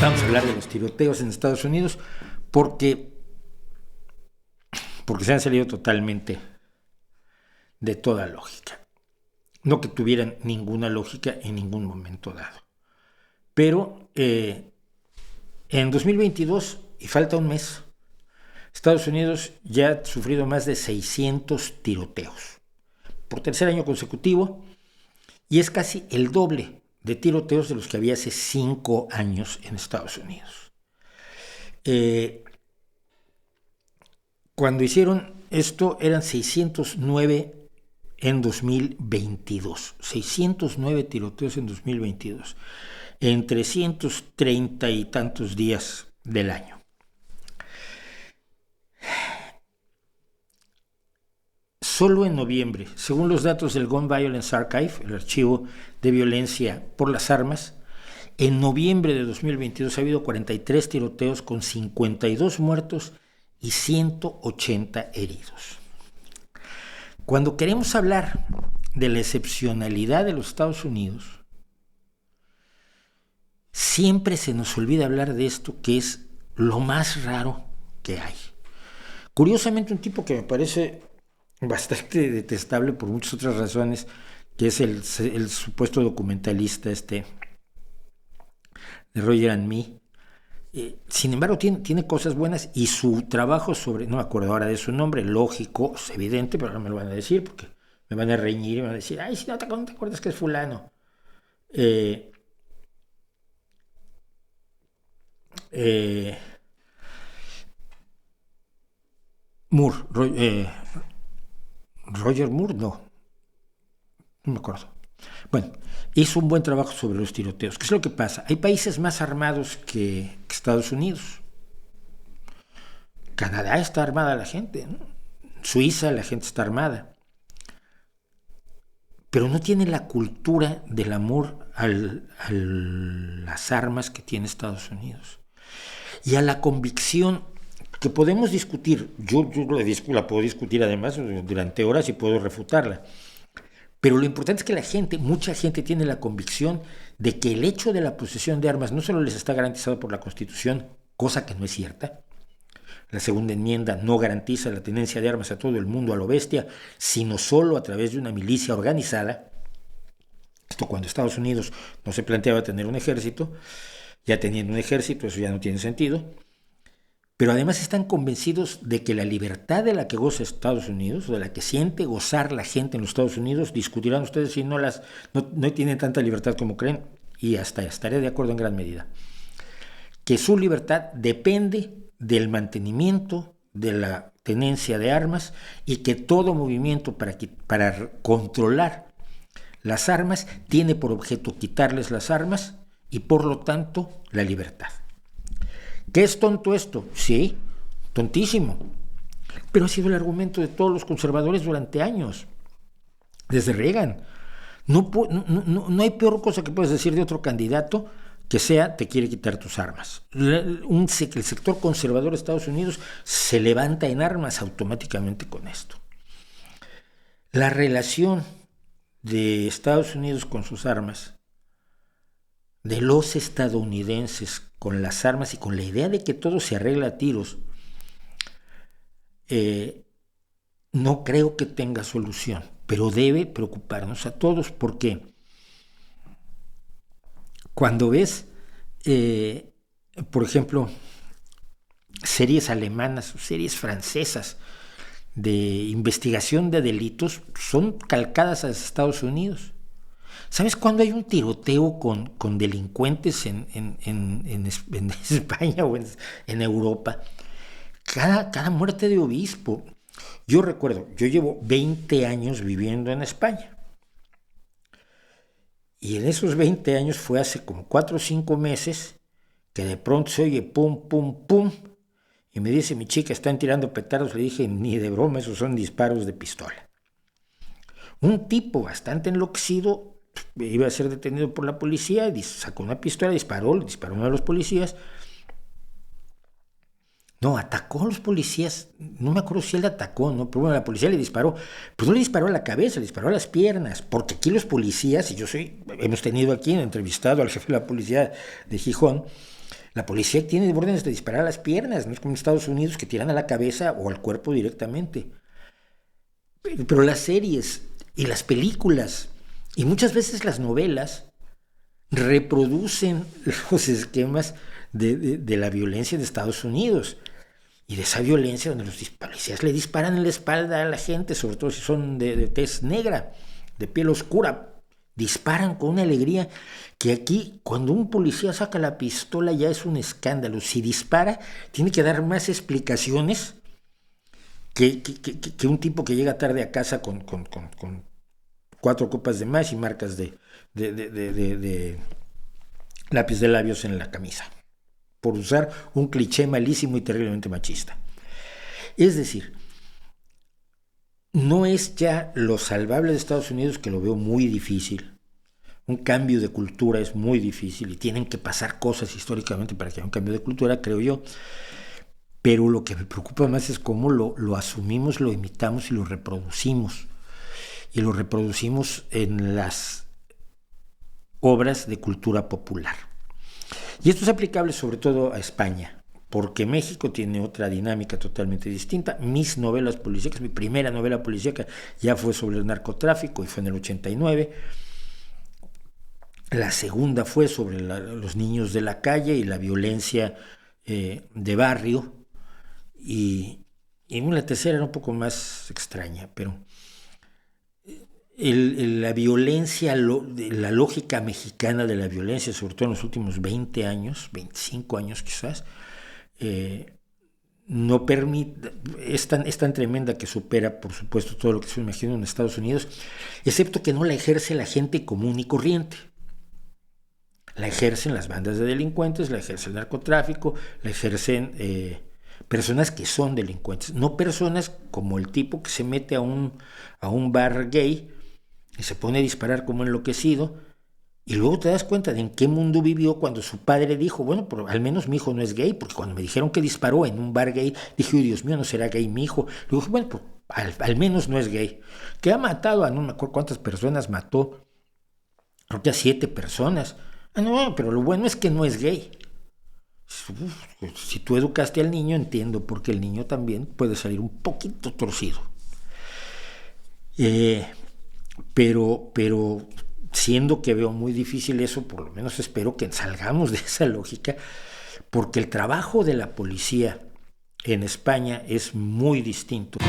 Vamos a hablar de los tiroteos en Estados Unidos porque se han salido totalmente de toda lógica. No que tuvieran ninguna lógica en ningún momento dado. Pero en 2022, y falta un mes, Estados Unidos ya ha sufrido más de 600 tiroteos por tercer año consecutivo, y es casi el doble de tiroteos de los que había hace 5 años en Estados Unidos. Cuando hicieron esto eran 609 en 2022. 609 tiroteos en 2022, en 330 y tantos días del año. Solo en noviembre, según los datos del Gun Violence Archive, el archivo de violencia por las armas, en noviembre de 2022 ha habido 43 tiroteos con 52 muertos y 180 heridos. Cuando queremos hablar de la excepcionalidad de los Estados Unidos, siempre se nos olvida hablar de esto, que es lo más raro que hay. Curiosamente, un tipo que me parece bastante detestable por muchas otras razones, que es el supuesto documentalista de Roger and Me. Sin embargo, tiene cosas buenas, y su trabajo sobre, no me acuerdo ahora de su nombre, lógico, es evidente, pero ahora me lo van a decir porque me van a reñir y me van a decir, ay, si no te acuerdas que es fulano. Roger Moore, no me acuerdo. Bueno, hizo un buen trabajo sobre los tiroteos. ¿Qué es lo que pasa? Hay países más armados que Estados Unidos. Canadá está armada la gente, ¿no? Suiza, la gente está armada. Pero no tiene la cultura del amor a las armas que tiene Estados Unidos. Y a la convicción que podemos discutir. Yo la puedo discutir además durante horas y puedo refutarla. Pero lo importante es que mucha gente tiene la convicción de que el hecho de la posesión de armas no solo les está garantizado por la Constitución, cosa que no es cierta. La segunda enmienda no garantiza la tenencia de armas a todo el mundo a lo bestia, sino solo a través de una milicia organizada. Esto cuando Estados Unidos no se planteaba tener un ejército, ya teniendo un ejército, eso ya no tiene sentido. Pero además están convencidos de que la libertad de la que goza Estados Unidos, o de la que siente gozar la gente en los Estados Unidos, discutirán ustedes si no tienen tanta libertad como creen, y hasta estaré de acuerdo en gran medida, que su libertad depende del mantenimiento de la tenencia de armas, y que todo movimiento para controlar las armas tiene por objeto quitarles las armas y por lo tanto la libertad. ¿Qué es tonto esto? Sí, tontísimo. Pero ha sido el argumento de todos los conservadores durante años, desde Reagan. No hay peor cosa que puedes decir de otro candidato que sea, te quiere quitar tus armas. El sector conservador de Estados Unidos se levanta en armas automáticamente con esto. La relación de Estados Unidos con sus armas, de los estadounidenses con las armas y con la idea de que todo se arregla a tiros, no creo que tenga solución, pero debe preocuparnos a todos, porque cuando ves, por ejemplo, series alemanas o series francesas de investigación de delitos, son calcadas a Estados Unidos. ¿Sabes cuándo hay un tiroteo con delincuentes en España o en Europa? Cada muerte de obispo. Yo recuerdo, yo llevo 20 años viviendo en España. Y en esos 20 años fue hace como 4 o 5 meses que de pronto se oye pum, pum, pum. Y me dice mi chica, están tirando petardos. Le dije, ni de broma, esos son disparos de pistola. Un tipo bastante enloquecido iba a ser detenido por la policía, sacó una pistola, disparó a uno de los policías. No, atacó a los policías, no me acuerdo si él atacó, ¿no? Pero bueno, la policía le disparó, pues no le disparó a la cabeza, le disparó a las piernas, porque aquí los policías, y hemos tenido aquí, entrevistado al jefe de la policía de Gijón, La policía tiene órdenes de disparar a las piernas, no es como en Estados Unidos que tiran a la cabeza o al cuerpo directamente. Pero las series y las películas y muchas veces las novelas reproducen los esquemas de la violencia de Estados Unidos y de esa violencia donde los policías le disparan en la espalda a la gente, sobre todo si son de tez negra, de piel oscura, disparan con una alegría que aquí cuando un policía saca la pistola ya es un escándalo. Si dispara tiene que dar más explicaciones que un tipo que llega tarde a casa con 4 copas de más y marcas de lápiz de labios en la camisa, por usar un cliché malísimo y terriblemente machista. Es decir, no es ya lo salvable de Estados Unidos, que lo veo muy difícil. Un cambio de cultura es muy difícil y tienen que pasar cosas históricamente para que haya un cambio de cultura, creo yo. Pero lo que me preocupa más es cómo lo asumimos, lo imitamos y lo reproducimos. Y lo reproducimos en las obras de cultura popular. Y esto es aplicable sobre todo a España, porque México tiene otra dinámica totalmente distinta. Mis novelas policíacas, mi primera novela policíaca ya fue sobre el narcotráfico y fue en el 89. La segunda fue sobre los niños de la calle y la violencia de barrio. Y la tercera era un poco más extraña, pero la violencia, la lógica mexicana de la violencia, sobre todo en los últimos 20 años, 25 años quizás, no permite, es tan tremenda que supera, por supuesto, todo lo que se imagina en Estados Unidos, excepto que no la ejerce la gente común y corriente. La ejercen las bandas de delincuentes, la ejerce el narcotráfico, la ejercen personas que son delincuentes, no personas como el tipo que se mete a un bar gay y se pone a disparar como enloquecido, y luego te das cuenta de en qué mundo vivió cuando su padre dijo, bueno, pero al menos mi hijo no es gay, porque cuando me dijeron que disparó en un bar gay, dije, Dios mío, no será gay mi hijo. Luego dije, bueno, pues al menos no es gay. Que ha matado a no me acuerdo cuántas personas mató, creo que a 7 personas. No, pero lo bueno es que no es gay. Si tú educaste al niño, entiendo porque el niño también puede salir un poquito torcido. Pero siendo que veo muy difícil eso, por lo menos espero que salgamos de esa lógica, porque el trabajo de la policía en España es muy distinto.